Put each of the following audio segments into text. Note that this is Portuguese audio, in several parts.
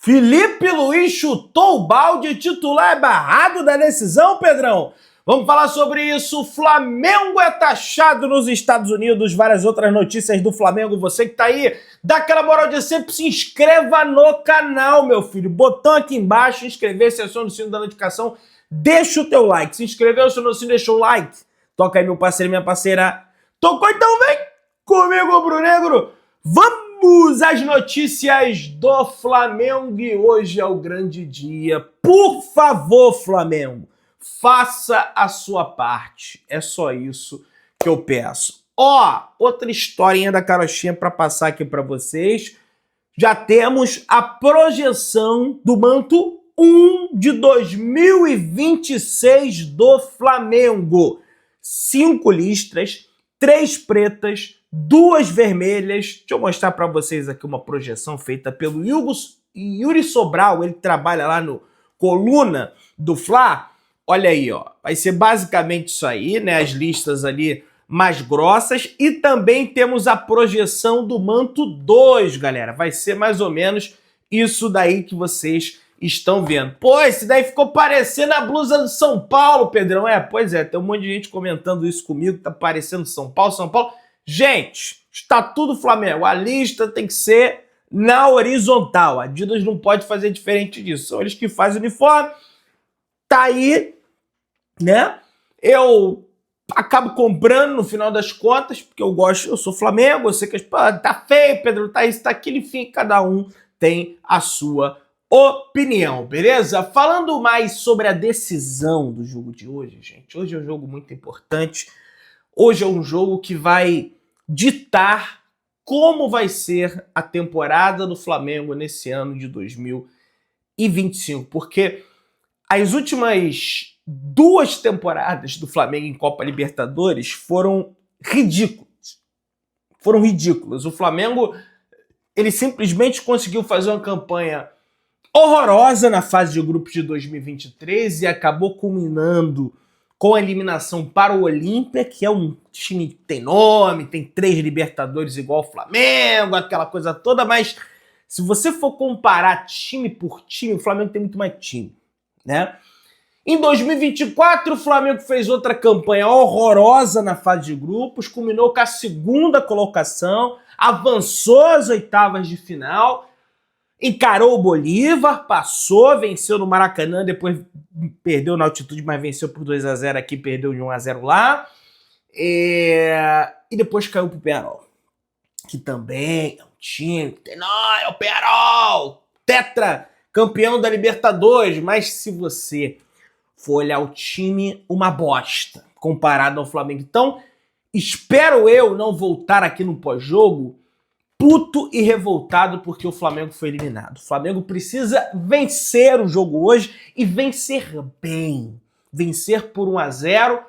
Felipe Luiz chutou o balde, titular é barrado da decisão, Pedrão? Vamos falar sobre isso. O Flamengo é taxado nos Estados Unidos, várias outras notícias do Flamengo. Você que tá aí, dá aquela moral de sempre, se inscreva no canal, meu filho. Botão aqui embaixo, inscrever-se, aciona o sino da notificação, deixa o teu like. Se inscreveu, acionou o sino, deixou o like. Toca aí, meu parceiro e minha parceira. Tocou, então vem comigo, Bruno Negro. Vamos às notícias do Flamengo e hoje é o grande dia. Por favor, Flamengo, faça a sua parte. É só isso que eu peço. Outra historinha da carochinha para passar aqui para vocês. Já temos a projeção do manto 1 de 2026 do Flamengo. 5 listras, 3 pretas, 2 vermelhas. Deixa eu mostrar para vocês aqui uma projeção feita pelo Yuri Sobral. Ele trabalha lá no Coluna do Fla. Olha aí, vai ser basicamente isso aí, né? As listas ali mais grossas. E também temos a projeção do manto 2, galera. Vai ser mais ou menos isso daí que vocês estão vendo. Pô, esse daí ficou parecendo a blusa do São Paulo, Pedrão. Pois é, tem um monte de gente comentando isso comigo, tá parecendo São Paulo, São Paulo. Gente, está tudo Flamengo. A lista tem que ser na horizontal. A Adidas não pode fazer diferente disso. São eles que fazem o uniforme. Tá aí, né? Eu acabo comprando no final das contas, porque eu gosto, eu sou Flamengo, eu sei que tá feio, Pedro, tá isso, tá aquilo, enfim, cada um tem a sua opinião, beleza? Falando mais sobre a decisão do jogo de hoje, gente, hoje é um jogo muito importante, hoje é um jogo que vai ditar como vai ser a temporada do Flamengo nesse ano de 2025, porque as últimas 2 temporadas do Flamengo em Copa Libertadores foram ridículas. Foram ridículas. O Flamengo, ele simplesmente conseguiu fazer uma campanha horrorosa na fase de grupos de 2023 e acabou culminando com a eliminação para o Olímpia, que é um time que tem nome, tem 3 Libertadores igual o Flamengo, aquela coisa toda, mas se você for comparar time por time, o Flamengo tem muito mais time, né? Em 2024, o Flamengo fez outra campanha horrorosa na fase de grupos, culminou com a 2ª colocação, avançou às 8ª de final, encarou o Bolívar, passou, venceu no Maracanã, depois perdeu na altitude, mas venceu por 2-0 aqui, perdeu de 1-0 lá, e depois caiu pro Peñarol, que também é um time que tem nós, é o Peñarol, tetra campeão da Libertadores, mas se você for olhar o time, uma bosta comparado ao Flamengo. Então, espero eu não voltar aqui no pós-jogo puto e revoltado porque o Flamengo foi eliminado. O Flamengo precisa vencer o jogo hoje e vencer bem. Vencer por 1-0,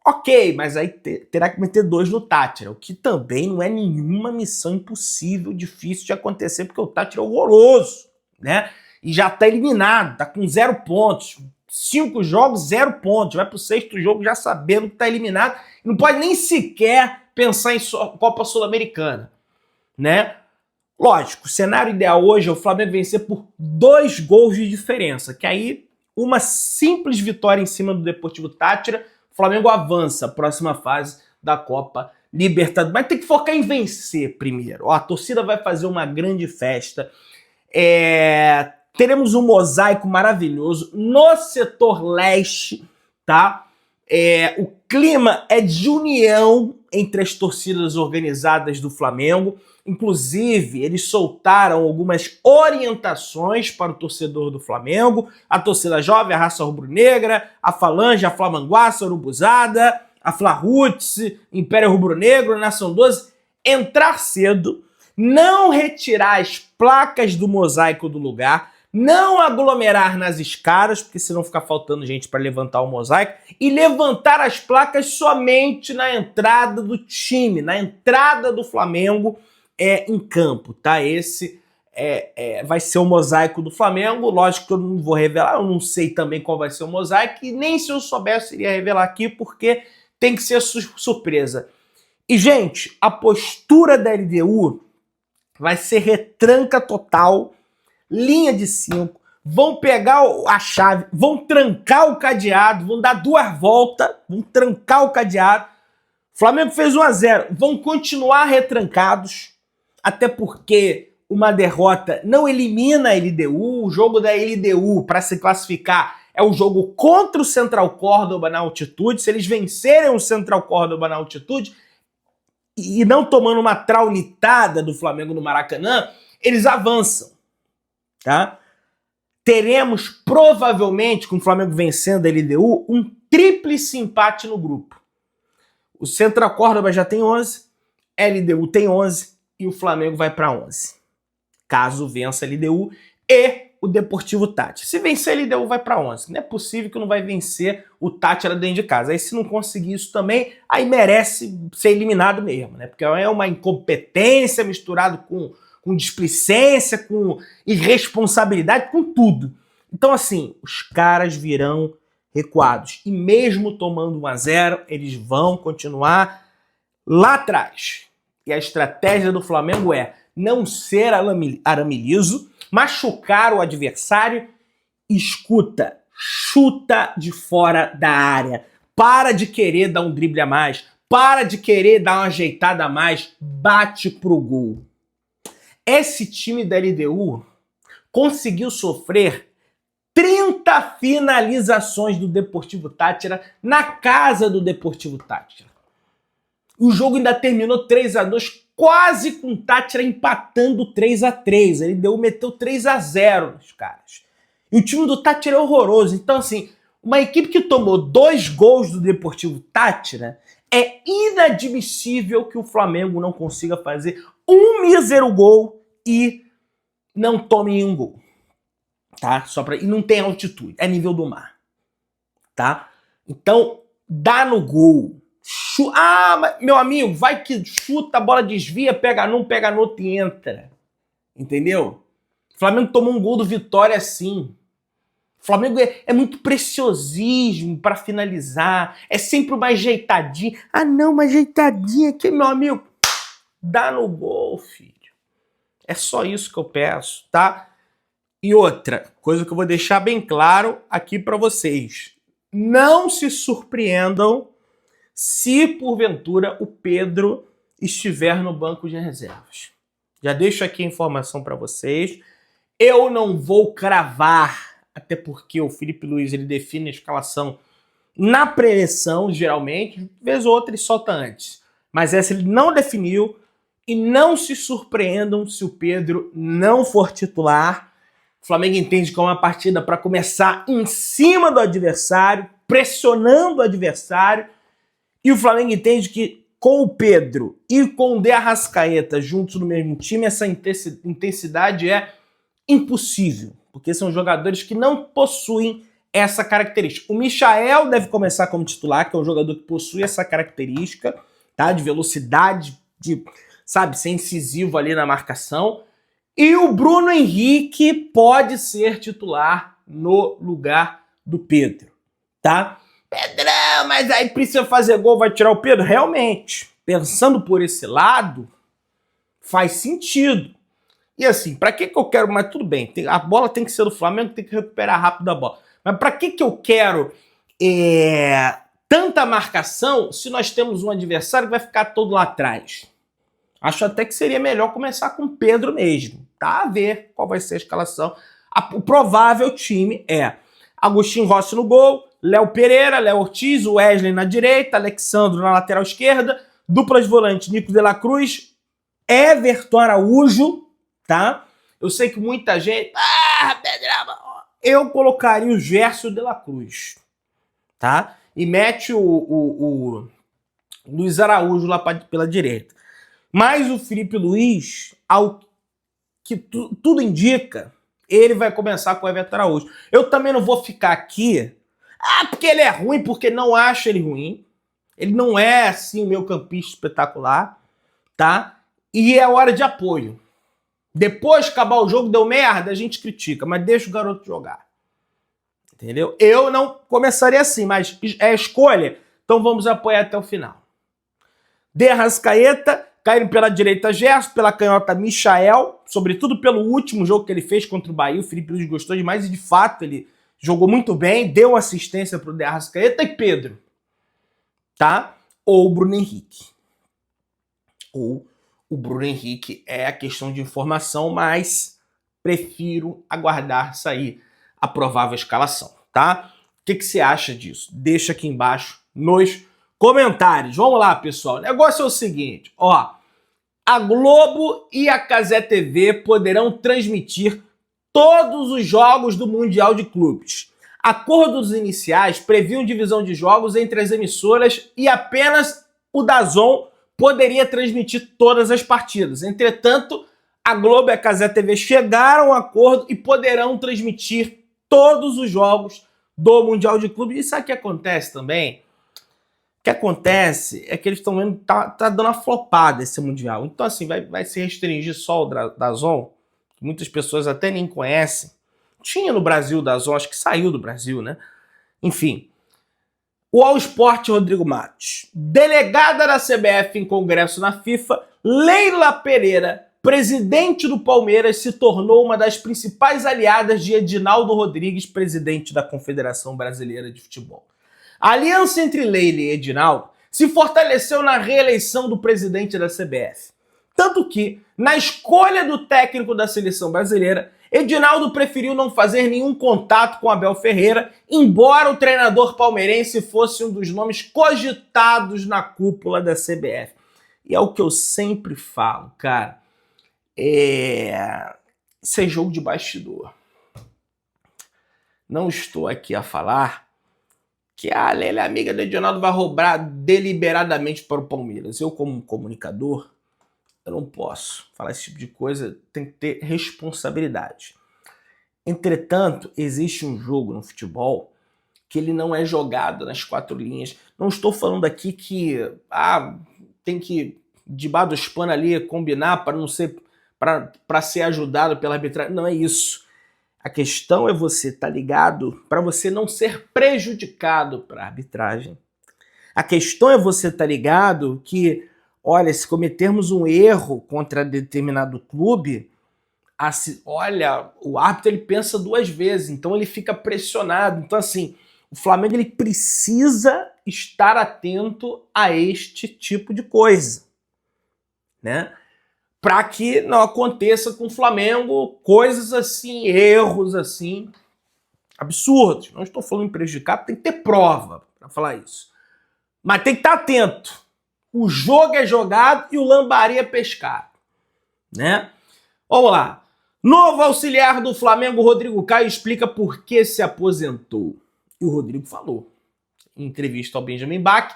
ok, mas aí terá que meter 2 no Táchira, o que também não é nenhuma missão impossível, difícil de acontecer, porque o Táchira é horroroso, né? E já tá eliminado, tá com 0 pontos. 5 jogos, 0 pontos. Vai pro 6º jogo já sabendo que tá eliminado. Não pode nem sequer pensar em Copa Sul-Americana, né? Lógico, o cenário ideal hoje é o Flamengo vencer por 2 gols de diferença, que aí uma simples vitória em cima do Deportivo Táchira, o Flamengo avança a próxima fase da Copa Libertadores. Mas tem que focar em vencer primeiro. A torcida vai fazer uma grande festa. Teremos um mosaico maravilhoso no setor leste, tá? O clima é de união entre as torcidas organizadas do Flamengo. Inclusive, eles soltaram algumas orientações para o torcedor do Flamengo, a torcida jovem, a raça rubro-negra, a Falange, a Flamanguaça, a Urubuzada, a Fla-Roots, Império Rubro-Negro, Nação 12, entrar cedo, não retirar as placas do mosaico do lugar, não aglomerar nas escadas, porque senão fica faltando gente para levantar o mosaico, e levantar as placas somente na entrada do time, na entrada do Flamengo em campo, tá? Esse vai ser o mosaico do Flamengo. Lógico que eu não vou revelar, eu não sei também qual vai ser o mosaico, e nem se eu soubesse iria revelar aqui, porque tem que ser surpresa. E, gente, a postura da LDU vai ser retranca total, linha de 5, vão pegar a chave, vão trancar o cadeado, vão dar 2 voltas, vão trancar o cadeado. O Flamengo fez 1-0, vão continuar retrancados, até porque uma derrota não elimina a LDU. O jogo da LDU, para se classificar, é o jogo contra o Central Córdoba na altitude. Se eles vencerem o Central Córdoba na altitude e não tomando uma traulitada do Flamengo no Maracanã, eles avançam, tá? Teremos, provavelmente, com o Flamengo vencendo a LDU, um tríplice empate no grupo. O Central Córdoba já tem 11, a LDU tem 11 e o Flamengo vai para 11. Caso vença a LDU e o Deportivo Táchira. Se vencer a LDU, vai para 11. Não é possível que não vai vencer o Táchira dentro de casa. Aí se não conseguir isso também, aí merece ser eliminado mesmo, né? Porque é uma incompetência misturado com displicência, com irresponsabilidade, com tudo. Então, assim, os caras virão recuados. E mesmo tomando 1-0, eles vão continuar lá atrás. E a estratégia do Flamengo é não ser aramilizo, machucar o adversário, escuta, chuta de fora da área. Para de querer dar um drible a mais, para de querer dar uma ajeitada a mais, bate pro gol. Esse time da LDU conseguiu sofrer 30 finalizações do Deportivo Táchira na casa do Deportivo Táchira. O jogo ainda terminou 3-2, quase com o Táchira empatando 3-3. A LDU meteu 3-0 nos caras. E o time do Táchira é horroroso. Então, assim, uma equipe que tomou 2 gols do Deportivo Táchira, é inadmissível que o Flamengo não consiga fazer um mísero gol e não tome nenhum gol. Tá? E não tem altitude, é nível do mar. Tá? Então, dá no gol. Meu amigo, vai que chuta, a bola desvia, pega num, pega no outro e entra. Entendeu? O Flamengo tomou um gol do Vitória assim. O Flamengo é muito preciosismo para finalizar. É sempre uma ajeitadinha. Ah, não, uma ajeitadinha aqui, meu amigo. Dá no gol, filho. É só isso que eu peço, tá? E outra coisa que eu vou deixar bem claro aqui para vocês. Não se surpreendam se, porventura, o Pedro estiver no banco de reservas. Já deixo aqui a informação para vocês. Eu não vou cravar, até porque o Felipe Luiz ele define a escalação na pré-eleição, geralmente. Vez ou outra ele solta antes. Mas essa ele não definiu. E não se surpreendam se o Pedro não for titular. O Flamengo entende que é uma partida para começar em cima do adversário, pressionando o adversário. E o Flamengo entende que com o Pedro e com o De Arrascaeta juntos no mesmo time, essa intensidade é impossível, porque são jogadores que não possuem essa característica. O Michael deve começar como titular, que é um jogador que possui essa característica, tá? De velocidade, de, sabe, ser incisivo ali na marcação. E o Bruno Henrique pode ser titular no lugar do Pedro, tá? Pedrão, mas aí precisa fazer gol, vai tirar o Pedro? Realmente, pensando por esse lado, faz sentido. E assim, pra que eu quero... Mas tudo bem, a bola tem que ser do Flamengo, tem que recuperar rápido a bola. Mas pra que eu quero tanta marcação se nós temos um adversário que vai ficar todo lá atrás? Acho até que seria melhor começar com o Pedro mesmo, tá? A ver qual vai ser a escalação. O provável time é Agostinho Rossi no gol, Léo Pereira, Léo Ortiz, Wesley na direita, Alexandro na lateral esquerda, dupla de volante, Nico de la Cruz, Everton Araújo, tá? Eu sei que muita gente... Pedrão, eu colocaria o Gerson de la Cruz, tá? E mete o Luiz Araújo lá pela direita. Mas o Felipe Luiz, ao que tudo indica, ele vai começar com o Everton Araújo. Eu também não vou ficar aqui, porque ele é ruim, porque não acho ele ruim. Ele não é, assim, o meu campista espetacular, tá? E é hora de apoio. Depois que acabar o jogo, deu merda, a gente critica, mas deixa o garoto jogar. Entendeu? Eu não começaria assim, mas é escolha, então vamos apoiar até o final. De Arrascaeta, caindo pela direita Gerson, pela canhota Michael, sobretudo pelo último jogo que ele fez contra o Bahia. O Felipe Luiz gostou demais e, de fato, ele jogou muito bem, deu assistência para o De Arrascaeta e Pedro, tá? Ou o Bruno Henrique. Ou o Bruno Henrique é a questão de informação, mas prefiro aguardar sair a provável escalação, tá? O que você acha disso? Deixa aqui embaixo nos comentários. Vamos lá, pessoal. O negócio é o seguinte, ó. A Globo e a Cazé TV poderão transmitir todos os jogos do Mundial de Clubes. Acordos iniciais previam divisão de jogos entre as emissoras e apenas o DAZN poderia transmitir todas as partidas. Entretanto, a Globo e a Cazé TV chegaram a um acordo e poderão transmitir todos os jogos do Mundial de Clubes. E sabe o que acontece também? O que acontece é que eles estão vendo que tá dando uma flopada esse Mundial. Então, assim, vai se restringir só o DAZN, que muitas pessoas até nem conhecem. Tinha no Brasil o DAZN, acho que saiu do Brasil, né? Enfim. O All Sport, Rodrigo Matos. Delegada da CBF em congresso na FIFA, Leila Pereira, presidente do Palmeiras, se tornou uma das principais aliadas de Edinaldo Rodrigues, presidente da Confederação Brasileira de Futebol. A aliança entre Leila e Edinaldo se fortaleceu na reeleição do presidente da CBF. Tanto que, na escolha do técnico da seleção brasileira, Edinaldo preferiu não fazer nenhum contato com Abel Ferreira, embora o treinador palmeirense fosse um dos nomes cogitados na cúpula da CBF. E é o que eu sempre falo, cara. Isso é jogo de bastidor. Não estou aqui a falar que a Leila, amiga do Edinaldo, vai roubar deliberadamente para o Palmeiras. Eu, como comunicador, eu não posso falar esse tipo de coisa, tem que ter responsabilidade. Entretanto, existe um jogo no futebol que ele não é jogado nas quatro linhas. Não estou falando aqui que tem que, debaixo dos panos ali, combinar para não ser para ser ajudado pela arbitragem. Não é isso. A questão é você estar ligado para você não ser prejudicado para a arbitragem. A questão é você estar ligado que, olha, se cometermos um erro contra determinado clube, olha, o árbitro ele pensa duas vezes, então ele fica pressionado. Então, assim, o Flamengo ele precisa estar atento a este tipo de coisa, né? Para que não aconteça com o Flamengo coisas assim, erros assim, absurdos. Não estou falando em prejudicar, tem que ter prova para falar isso. Mas tem que estar atento. O jogo é jogado e o lambari é pescado, né? Vamos lá. Novo auxiliar do Flamengo, Rodrigo Caio, explica por que se aposentou. E o Rodrigo falou em entrevista ao Benjamin Bach,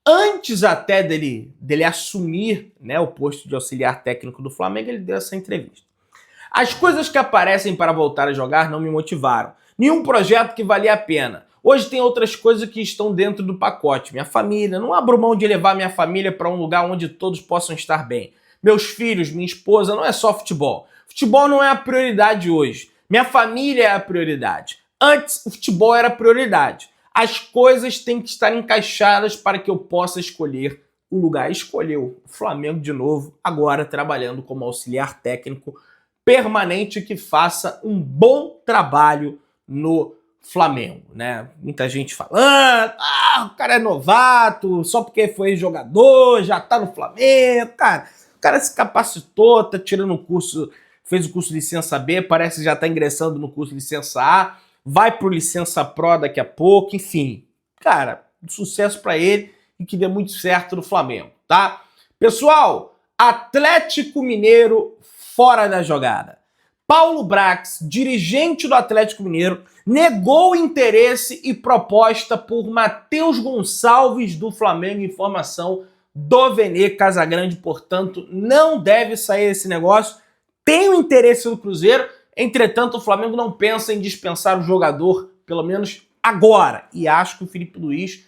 antes até dele assumir, né, o posto de auxiliar técnico do Flamengo, ele deu essa entrevista. As coisas que aparecem para voltar a jogar não me motivaram. Nenhum projeto que valia a pena. Hoje tem outras coisas que estão dentro do pacote. Minha família, não abro mão de levar minha família para um lugar onde todos possam estar bem. Meus filhos, minha esposa, não é só futebol. Futebol não é a prioridade hoje. Minha família é a prioridade. Antes, o futebol era a prioridade. As coisas têm que estar encaixadas para que eu possa escolher o lugar. Escolheu o Flamengo de novo, agora trabalhando como auxiliar técnico permanente que faça um bom trabalho no Flamengo, né? Muita gente falando, o cara é novato, só porque foi jogador, já tá no Flamengo, cara. O cara se capacitou, tá tirando o curso, fez o curso licença B, parece que já tá ingressando no curso licença A, vai pro licença Pro daqui a pouco, enfim. Cara, sucesso para ele e que dê muito certo no Flamengo, tá? Pessoal, Atlético Mineiro fora da jogada. Paulo Brax, dirigente do Atlético Mineiro, negou interesse e proposta por Matheus Gonçalves do Flamengo. Informação do Vene Casagrande, portanto, não deve sair esse negócio. Tem o interesse do Cruzeiro, entretanto, o Flamengo não pensa em dispensar o jogador, pelo menos agora. E acho que o Felipe Luiz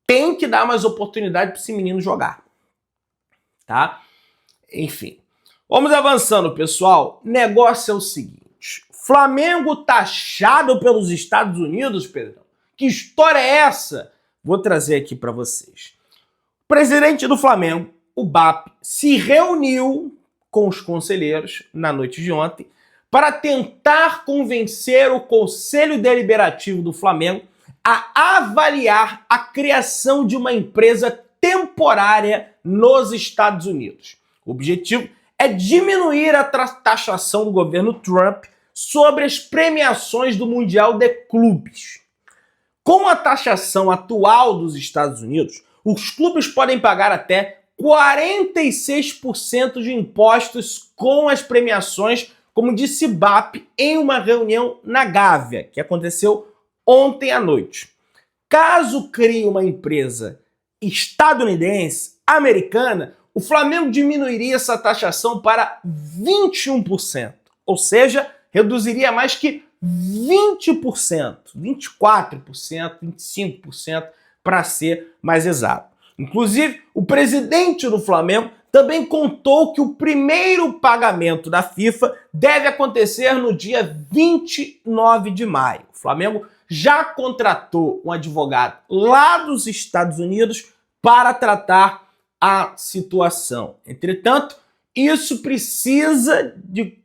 tem que dar mais oportunidade para esse menino jogar. Tá? Enfim. Vamos avançando, pessoal. Negócio é o seguinte. Flamengo taxado pelos Estados Unidos, Pedro. Que história é essa? Vou trazer aqui para vocês. O presidente do Flamengo, o BAP, se reuniu com os conselheiros na noite de ontem para tentar convencer o Conselho Deliberativo do Flamengo a avaliar a criação de uma empresa temporária nos Estados Unidos. O objetivo é diminuir a taxação do governo Trump sobre as premiações do Mundial de Clubes. Com a taxação atual dos Estados Unidos, os clubes podem pagar até 46% de impostos com as premiações, como disse BAP em uma reunião na Gávea, que aconteceu ontem à noite. Caso crie uma empresa estadunidense, americana, o Flamengo diminuiria essa taxação para 21%, ou seja, reduziria mais que 20%, 24%, 25%, para ser mais exato. Inclusive, o presidente do Flamengo também contou que o primeiro pagamento da FIFA deve acontecer no dia 29 de maio. O Flamengo já contratou um advogado lá dos Estados Unidos para tratar a situação. Entretanto, isso precisa de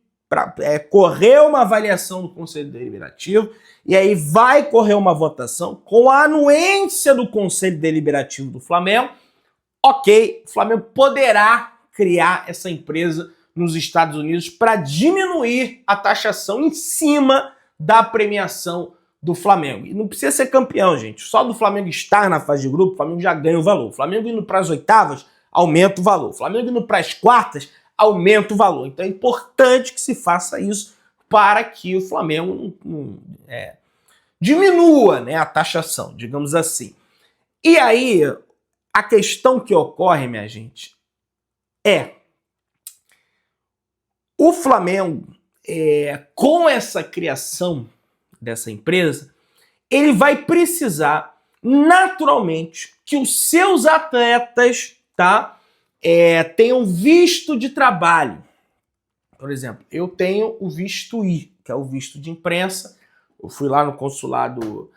correr uma avaliação do Conselho Deliberativo e aí vai correr uma votação com a anuência do Conselho Deliberativo do Flamengo. Ok, o Flamengo poderá criar essa empresa nos Estados Unidos para diminuir a taxação em cima da premiação do Flamengo. E não precisa ser campeão, gente. Só do Flamengo estar na fase de grupo, o Flamengo já ganha o valor. O Flamengo indo para as oitavas, aumenta o valor. O Flamengo indo para as quartas, aumenta o valor. Então é importante que se faça isso para que o Flamengo diminua, né, a taxação, digamos assim. E aí, a questão que ocorre, minha gente, é o Flamengo, com essa criação dessa empresa, ele vai precisar, naturalmente, que os seus atletas, tenham visto de trabalho. Por exemplo, eu tenho o visto I, que é o visto de imprensa. Eu fui lá no consulado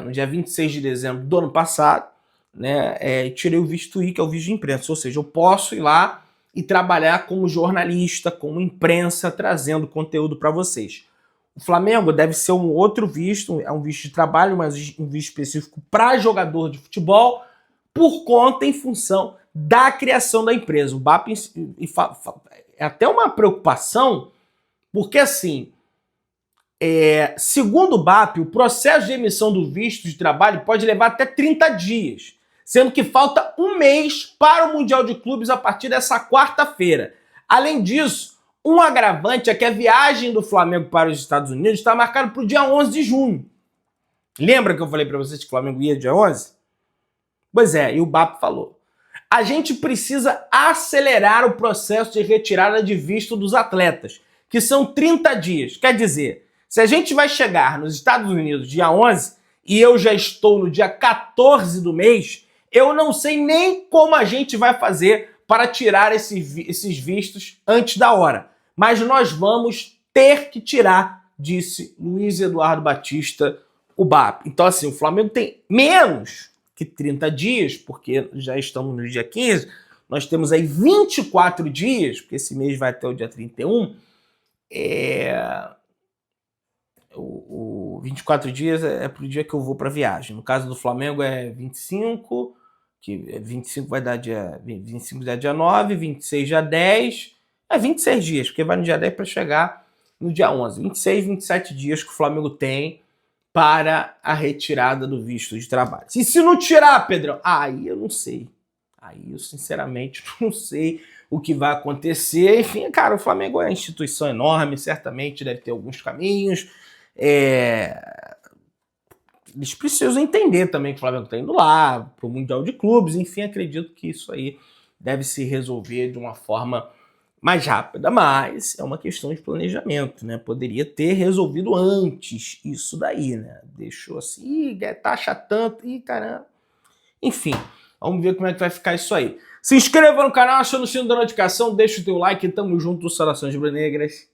no dia 26 de dezembro do ano passado, né, e tirei o visto I, que é o visto de imprensa. Ou seja, eu posso ir lá e trabalhar como jornalista, como imprensa, trazendo conteúdo para vocês. O Flamengo deve ser um outro visto, é um visto de trabalho, mas um visto específico para jogador de futebol, por conta, em função da criação da empresa. O BAP é até uma preocupação, porque assim, segundo o BAP, o processo de emissão do visto de trabalho pode levar até 30 dias, sendo que falta um mês para o Mundial de Clubes a partir dessa quarta-feira. Além disso, um agravante é que a viagem do Flamengo para os Estados Unidos está marcada para o dia 11 de junho. Lembra que eu falei para vocês que o Flamengo ia dia 11? Pois é, e o BAP falou. A gente precisa acelerar o processo de retirada de visto dos atletas, que são 30 dias. Quer dizer, se a gente vai chegar nos Estados Unidos dia 11 e eu já estou no dia 14 do mês, eu não sei nem como a gente vai fazer para tirar esses vistos antes da hora. Mas nós vamos ter que tirar, disse Luiz Eduardo Batista, o BAP. Então, assim, o Flamengo tem menos que 30 dias, porque já estamos no dia 15, nós temos aí 24 dias, porque esse mês vai até o dia 31, 24 dias é pro dia que eu vou para viagem. No caso do Flamengo é 25, que 25 vai dar dia 25 dá dia 9, 26 dia 10, 26 dias, porque vai no dia 10 para chegar no dia 11. 26, 27 dias que o Flamengo tem para a retirada do visto de trabalho. E se não tirar, Pedrão? Aí eu não sei. Aí eu sinceramente não sei o que vai acontecer. Enfim, cara, o Flamengo é uma instituição enorme, certamente deve ter alguns caminhos. Eles precisam entender também que o Flamengo está indo lá para o Mundial de Clubes. Enfim, acredito que isso aí deve se resolver de uma forma mais rápida, mas é uma questão de planejamento, né? Poderia ter resolvido antes isso daí, né? Deixou assim, taxa tanto, caramba. Enfim, vamos ver como é que vai ficar isso aí. Se inscreva no canal, aciona o sino da notificação, deixa o teu like, tamo junto, saudações rubro-negras.